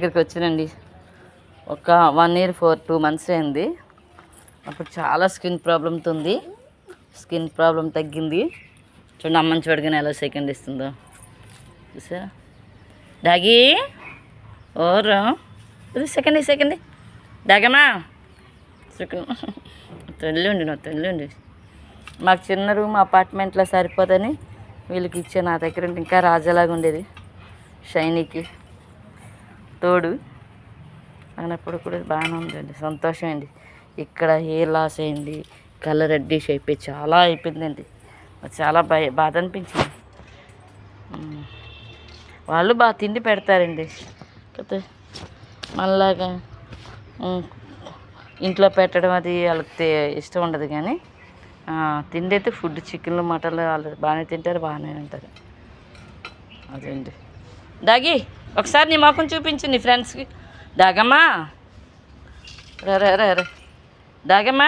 దగ్గరికి వచ్చినండి. ఒక 1 year 2 months అయింది. అప్పుడు చాలా స్కిన్ ప్రాబ్లంతో ఉంది. స్కిన్ ప్రాబ్లం తగ్గింది. చూడండి అమ్మని చూడగానే ఎలా సెకండ్ ఇస్తుందో చూసారా. డాగీ ఓరా సెకండ్ డాగమ్మా సెకండ్ తల్లిండి నా తల్లిండి. మాకు చిన్న రూమ్ అపార్ట్మెంట్లో సరిపోదని వీళ్ళకి ఇచ్చే. నా దగ్గర ఇంకా రాజాలాగా ఉండేది షైనీకి తోడు. అయినప్పుడు కూడా బాగానే ఉందండి, సంతోషం అండి. ఇక్కడ హెయిర్ లాస్ అయింది, కలర్ రెడ్డిష్ అయిపోయి చాలా అయిపోయిందండి. చాలా బాధ అనిపించింది. వాళ్ళు బాగా తిండి పెడతారండి, కాకపోతే మనలాగా ఇంట్లో పెట్టడం అది వాళ్ళకి ఇష్టం ఉండదు. కానీ తిండి అయితే ఫుడ్ చికెన్లు మటన్లు వాళ్ళు బాగానే తింటారు, బాగానే ఉంటారు. అదండి. డాగి ఒకసారి నీ మొఖం చూపించు నీ ఫ్రెండ్స్కి. డాగమ్మా రే డాగమ్మా